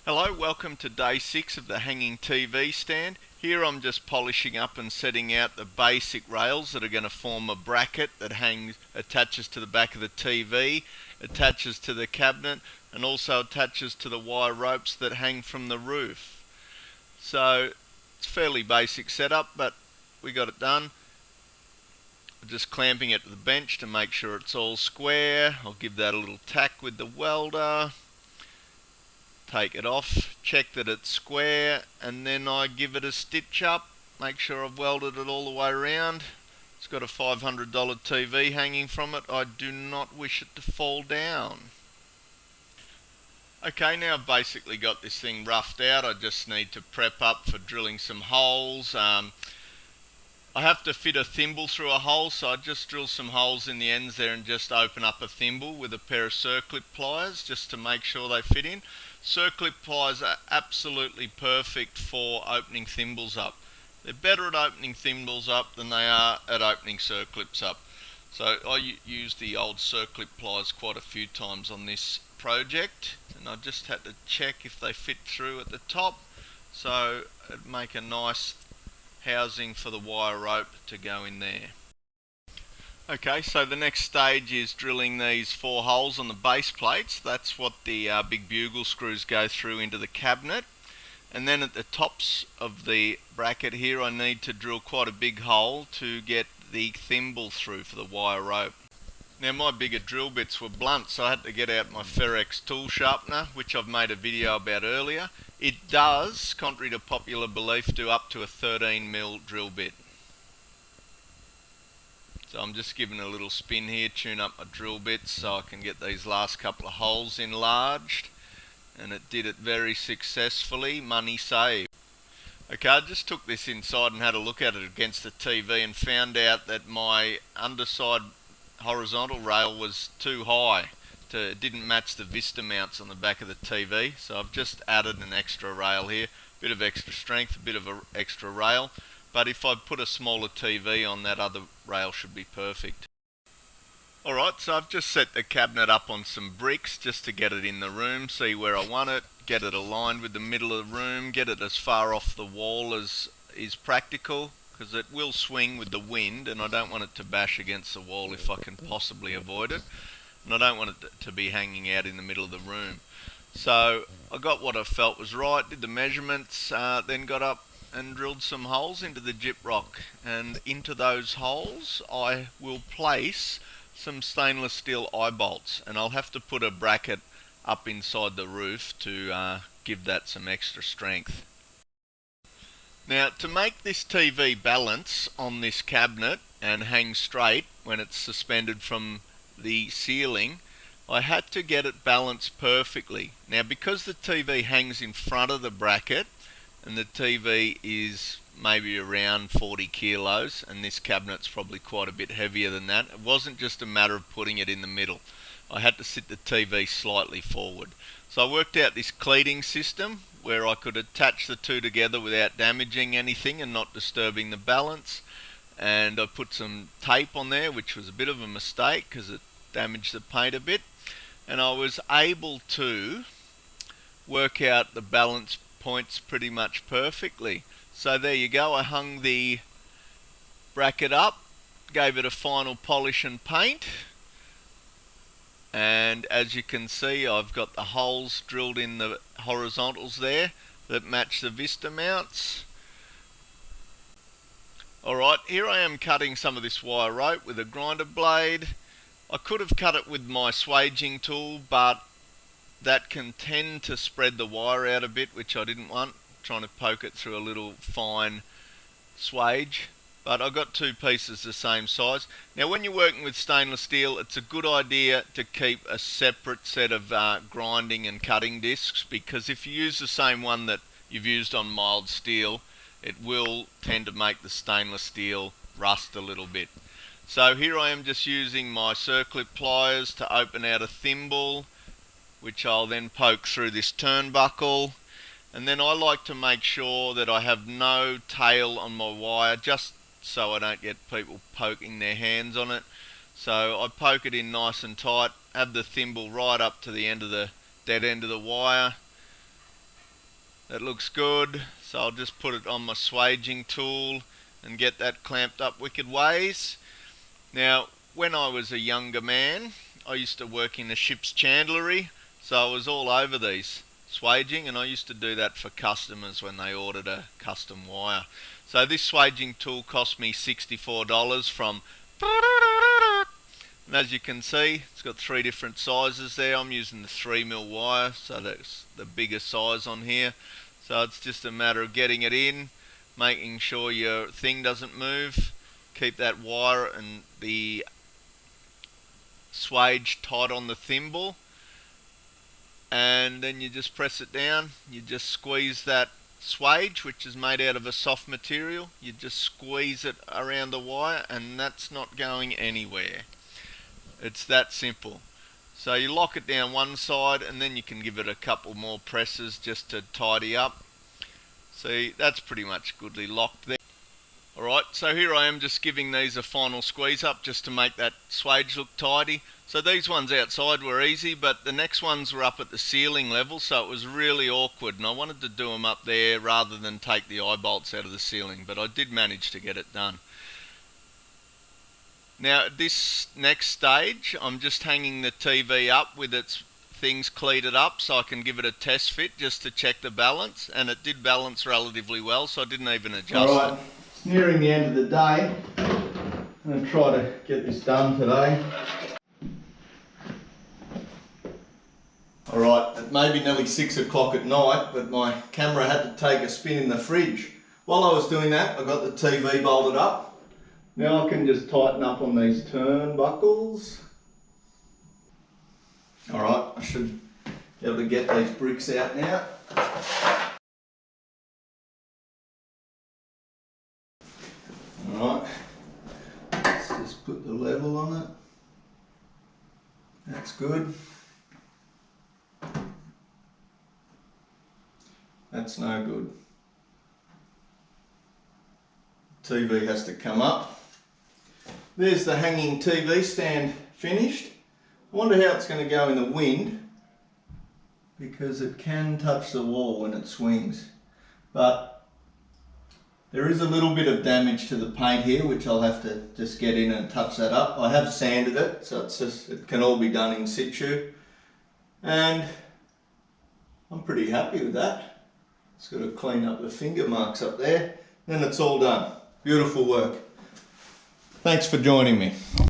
Hello, welcome to day 6 of the hanging TV stand. Here I'm just polishing up and setting out the basic rails that are going to form a bracket that attaches to the back of the TV, attaches to the cabinet, and also attaches to the wire ropes that hang from the roof. So it's a fairly basic setup, but we got it done. Just clamping it to the bench to make sure it's all square. I'll give that a little tack with the welder. Take it off, check that it's square, and then I give it a stitch up, make sure I've welded it all the way around. It's got a $500 TV hanging from it. I do not wish it to fall down. Okay, now I've basically got this thing roughed out. I just need to prep up for drilling some holes. I have to fit a thimble through a hole, so I just drill some holes in the ends there and just open up a thimble with a pair of circlip pliers just to make sure they fit in. Circlip pliers are absolutely perfect for opening thimbles up. They're better at opening thimbles up than they are at opening circlips up. So I used the old circlip pliers quite a few times on this project, and I just had to check if they fit through at the top, so it'd make a nice housing for the wire rope to go in there. Okay, so the next stage is drilling these 4 holes on the base plates. That's what the big bugle screws go through into the cabinet. And then at the tops of the bracket here I need to drill quite a big hole to get the thimble through for the wire rope. Now my bigger drill bits were blunt, so I had to get out my Ferrex tool sharpener, which I've made a video about earlier. It does, contrary to popular belief, do up to a 13mm drill bit. So I'm just giving a little spin here, tune up my drill bits so I can get these last couple of holes enlarged. And it did it very successfully, money saved. Okay, I just took this inside and had a look at it against the TV and found out that my underside horizontal rail was too high. It didn't match the Vista mounts on the back of the TV, so I've just added an extra rail here, bit of extra strength, a bit of an extra rail, but if I put a smaller TV on, that other rail should be perfect. Alright, so I've just set the cabinet up on some bricks just to get it in the room, see where I want it, get it aligned with the middle of the room, get it as far off the wall as is practical, because it will swing with the wind and I don't want it to bash against the wall if I can possibly avoid it. And I don't want it to be hanging out in the middle of the room. So I got what I felt was right, did the measurements, then got up and drilled some holes into the gyprock, and into those holes I will place some stainless steel eye bolts, and I'll have to put a bracket up inside the roof to give that some extra strength. Now, to make this TV balance on this cabinet and hang straight when it's suspended from the ceiling, I had to get it balanced perfectly. Now, because the TV hangs in front of the bracket and the TV is maybe around 40 kilos and this cabinet's probably quite a bit heavier than that, it wasn't just a matter of putting it in the middle. I had to sit the TV slightly forward. So I worked out this cleating system where I could attach the two together without damaging anything and not disturbing the balance. And I put some tape on there, which was a bit of a mistake because it damaged the paint a bit, and I was able to work out the balance points pretty much perfectly. So there you go, I hung the bracket up, gave it a final polish and paint, and as you can see I've got the holes drilled in the horizontals there that match the Vista mounts. Alright, here I am cutting some of this wire rope with a grinder blade. I could have cut it with my swaging tool, but that can tend to spread the wire out a bit, which I didn't want, trying to poke it through a little fine swage. But I got 2 pieces the same size. Now when you're working with stainless steel, it's a good idea to keep a separate set of grinding and cutting discs, because if you use the same one that you've used on mild steel, it will tend to make the stainless steel rust a little bit. So here I am just using my circlip pliers to open out a thimble, which I'll then poke through this turnbuckle. And then I like to make sure that I have no tail on my wire, just so I don't get people poking their hands on it. So I poke it in nice and tight, have the thimble right up to the end of the dead end of the wire, It looks good, so I'll just put it on my swaging tool and get that clamped up wicked ways. Now, when I was a younger man, I used to work in a ship's chandlery, so I was all over these swaging, and I used to do that for customers when they ordered a custom wire. So this swaging tool cost me $64 from, and as you can see, it's got 3 different sizes there. I'm using the 3mm wire, so that's the bigger size on here. So it's just a matter of getting it in, making sure your thing doesn't move. Keep that wire and the swage tight on the thimble, and then you just press it down. You just squeeze that swage, which is made out of a soft material. You just squeeze it around the wire, and that's not going anywhere. It's that simple. So you lock it down one side, and then you can give it a couple more presses just to tidy up. See, that's pretty much goodly locked there. Alright, so here I am just giving these a final squeeze up just to make that swage look tidy. So these ones outside were easy, but the next ones were up at the ceiling level, so it was really awkward, and I wanted to do them up there rather than take the eye bolts out of the ceiling, but I did manage to get it done. Now at this next stage, I'm just hanging the TV up with its things cleated up so I can give it a test fit just to check the balance, and it did balance relatively well, so I didn't even adjust it. It's nearing the end of the day. I'm going to try to get this done today. Alright, it may be nearly 6 o'clock at night, but my camera had to take a spin in the fridge. While I was doing that, I got the TV bolted up. Now I can just tighten up on these turnbuckles. Alright, I should be able to get these bricks out now. Alright, let's just put the level on it. That's good. That's no good. TV has to come up. There's the hanging TV stand finished. I wonder how it's going to go in the wind, because it can touch the wall when it swings. But there is a little bit of damage to the paint here, which I'll have to just get in and touch that up. I have sanded it, so it can all be done in situ. And I'm pretty happy with that. Just got to clean up the finger marks up there. Then it's all done. Beautiful work. Thanks for joining me.